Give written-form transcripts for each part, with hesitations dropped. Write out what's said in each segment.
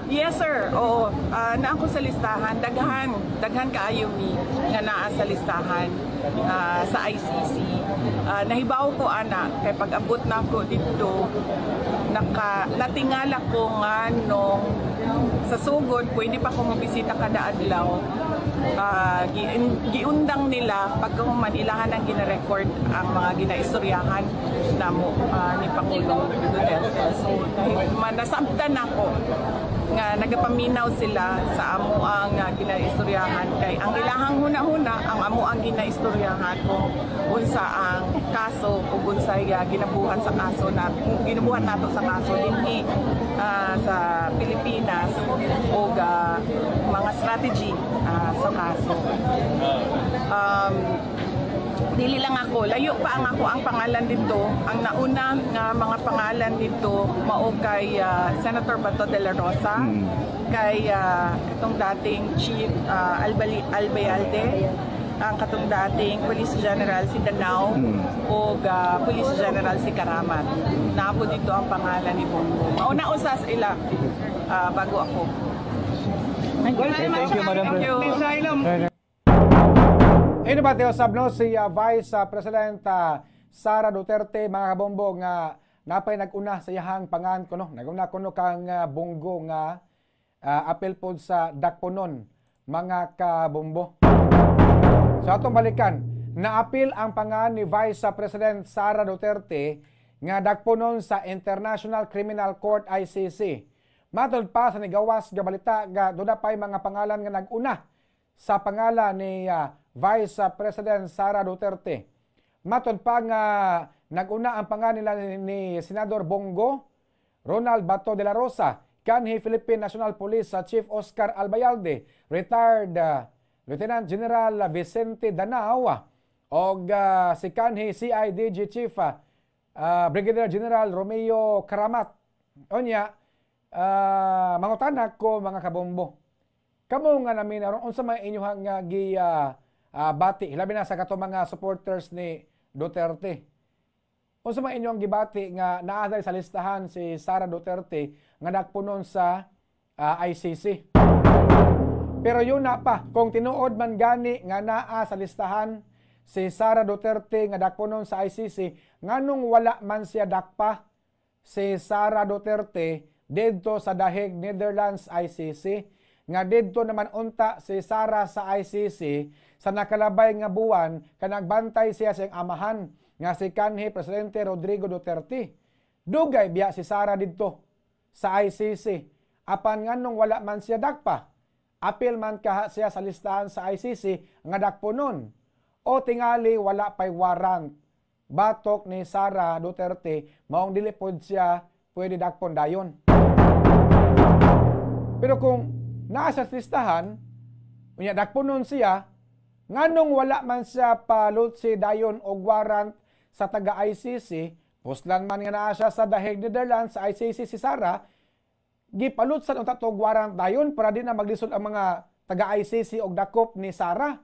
Yes sir, oo. Naa ko sa listahan, daghan kaayo mi nga naa sa listahan sa ICC. Nahibaw ko ana kay pag-abot na ko dito natingala ko nga nung sa sugod pwede pa ko mabisita kada adlaw. Giundang nila pagkahuman ilahan ang gina-record ang mga ginaistoryahan namo ni Pangulong Duterte. So nasabtan ako nga nagapaminaw sila sa amo ang ginaistoryahan kay ang ilahang huna-huna ang amo ang ginaistoryahan kung unsa ang kaso o unsay ginabuhat sa kaso na ginubuhat nato sa kaso dinhi sa Pilipinas o mga strategy sa kaso. Dili lang ako, layo pa ang pangalan dito. Ang nauna nga mga pangalan dito mao kay Senator Bato de la Rosa, kay katong dating Chief Albayalde, ang katong dating Police General si Danao o Police General si Karamat. Napo dito ang pangalan ni Bongbong. Mauna usas ila bago ako. Thank you, Madam President. Ino ba tayo sabno si Vice President Sara Duterte, mga kabombo, nga napay nag-una sa iyahang pangan kuno. Nag-una kuno kang bunggo nga apel pod sa dakponon, mga kabombo. So atong balikan, naapil ang pangan ni Vice President Sara Duterte nga dakponon sa International Criminal Court ICC. Matod pa sa nigawas nga balita nga doon pay mga pangalan nga nag-una sa pangalan ni Vice President Sara Duterte. Matod pa nga nag-una ang pangalan nila ni Senador Bongo, Ronald Bato de la Rosa, kanhi Philippine National Police Chief Oscar Albayalde, retired Lieutenant General Vicente Danao, o si kanhi CIDG Chief Brigadier General Romeo Karamat. Onya, mangutanak ko mga kabombo. Kamo nga namin aron unsa may inyong nga bati labi na sa kato mga supporters ni Duterte. Unsa may inyong gibati nga naa sa listahan si Sara Duterte nga nagpunon sa ICC. Pero yun na pa, kung tinuod man gani nga naa sa listahan si Sara Duterte nga dakpunon sa ICC, nganong wala man siya dakpa si Sara Duterte didto sa dahig Netherlands ICC, nga didto naman unta si Sara sa ICC sa nakalabay nga buwan kanagbantay siya sa amahan nga si kanhi Presidente Rodrigo Duterte. Dugay biya si Sara didto sa ICC. Apan nganong wala man siya dakpa, apil man kaha siya sa listahan sa ICC nga dakponon, o tingali wala pay warrant batok ni Sara Duterte maong dili pod siya pwede dakpon dayon. Pero kung nasa listahan, unya dakponon siya, nganong wala man siya palutsi dayon og warrant sa taga-ICC, puslan man nga naa siya sa dahig Netherlands sa ICC si Sara, gipalutsan og tatog warrant dayon para di na maglisod ang mga taga-ICC og dakop ni Sara.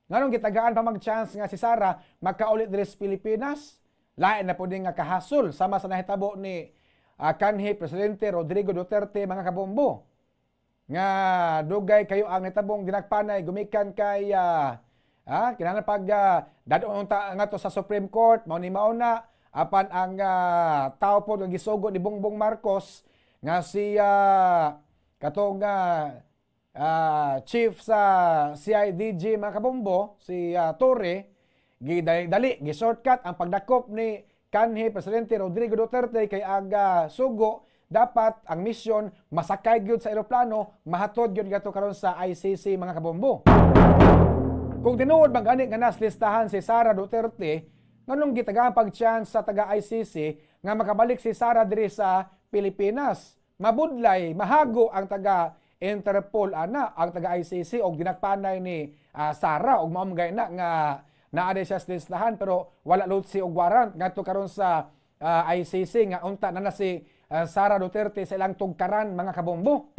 Nganong gitagaan pa mag-chance nga si Sara magkaulit diri sa Pilipinas, lain na pud nga kahasol sama sa nahitabo ni kanhi Presidente Rodrigo Duterte, mga kabombo. Nga dugay kayo ang nitabong dinagpanay gumikan kay kinahanglan pag dadon unta nga to sa Supreme Court mao ni mauna apan ang tao po nga gisugo ni Bongbong Marcos nga si katong chief sa CIDG, mga kabombo, si Torre, gidali gi-shortcut ang pagdakop ni kanhi Presidente Rodrigo Duterte kay aga sugo dapat ang misyon masakay gyud sa eroplano, mahatod gyud gato karon sa ICC, mga kabombo. Kung tinuod man gani nga nas listahan si Sara Duterte, nganong gitagaan pag-chance sa taga-ICC nga makabalik si Sara diri sa Pilipinas? Mabudlay, mahago ang taga-Interpol ana, ang taga-ICC og dinagpanay ni Sara og mao gay na nga naa siya sa listahan pero wala lutsi og warrant ngadto karon sa ICC nga unta na si Sara Duterte sa ilang tugkaran, mga kabombo.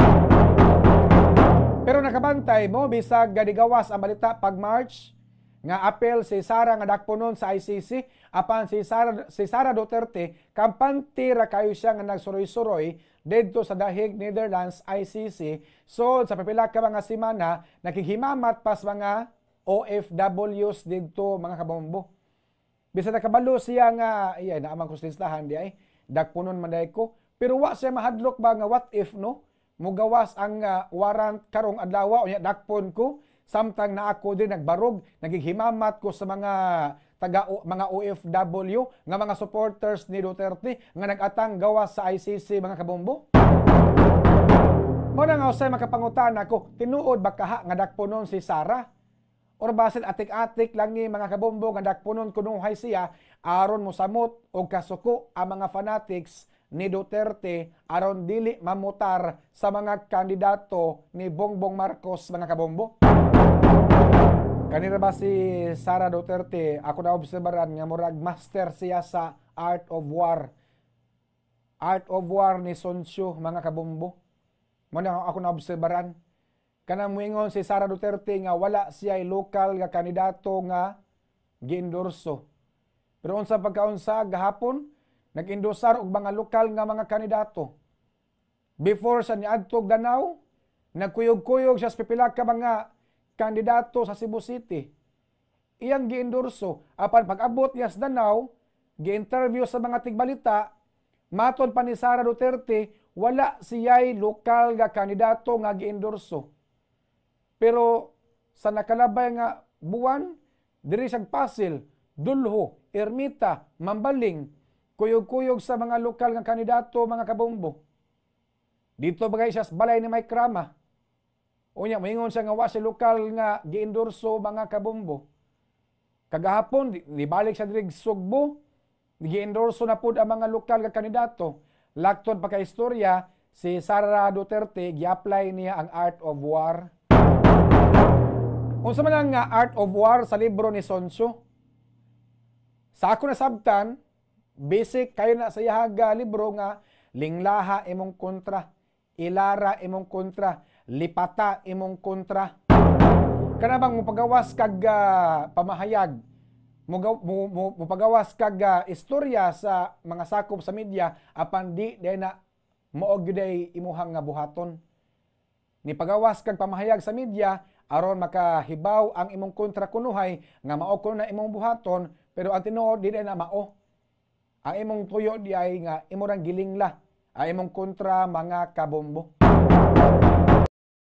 Pero nakabantay mo bisag gadigawas ang balita pag March nga apel si Sara nga dakponon sa ICC apan si Sara Duterte kampante ra kayo siya nga nagsuroy-suroy dito sa Dahig, Netherlands, ICC. So sa pipila ka mga semana, nakikhimamat pas mga OFWs dito mga kabombo. Bisa nakabalo siya nga, iya, naamang kuslistahan di ay, dakpunon man day ko. Pero wa siya mahadlok ba nga what if no? Mugawas ang warrant karong adlaw, unya dakpon ko. Samtang na ako din nagbarog, naghihimamat ko sa mga OFW, nga mga supporters ni Duterte, nga nag-atang gawas sa ICC mga kabombo. Muna nga usay makapangutan ako, tinuod ba kaha nga dakponon si Sara? Or basit atik-atik lang ni mga kabombo nga dakponon kunuhay siya, aron mo samot o kasuko ang mga fanatics ni Duterte aron dili mamutar sa mga kandidato ni Bongbong Marcos mga kabombo. Kanina ba si Sara Duterte, ako na obserbaran nga murag master siya sa Art of War. Art of War ni Sun Tzu, mga kabombo. Muna ako na obserbaran. Kanang muingon si Sara Duterte nga wala siya lokal nga kandidato nga giendorso. Pero unsa pagkaunsa gahapon, nag-endosar og mga lokal nga mga kandidato. Before sa niadtog Danau, nagkuyog-kuyog siya sa pipila ka mga kandidato sa Cebu City. Iyang giendorso. Apan pag-abot niya sa Danau, gi-interview sa mga tigbalita, matod pa ni Sara Duterte, wala siya'y lokal nga kandidato nga giendorso. Pero sa nakalabay nga buwan, diri siyang Pasil, Dulho, Ermita, Mambaling, kuyog-kuyog sa mga lokal nga kandidato, mga kabombo. Dito bagay siya sa balay ni Mike Rama. Unya, maingon siya nga wa si lokal nga giendorso mga kabombo. Kagahapon, di balik siya diri Sugbo, giendorso na pud ang mga lokal nga kandidato. Lakton pa ka istorya, si Sara Duterte gi-apply niya ang Art of War. Unsa man ang Art of War sa libro ni Sun Tzu? Sa ako nasabtan, basic kayo na sa iyahaga libro nga linglaha imong kontra, ilara imong kontra, lipata imong kontra. Kanabang mupagawas kag pamahayag, mupagawas kag istorya sa mga sakop sa media apan di na maog gyud imuhang nga buhaton. Ni pagawas kag pamahayag sa media aron makahibaw ang imong kontra kunuhay nga mao kuno na imong buhaton, pero ang tinuod di na mao. Ang imong tuyo di ay nga imo rang gilingla, ang imong kontra mga kabombo.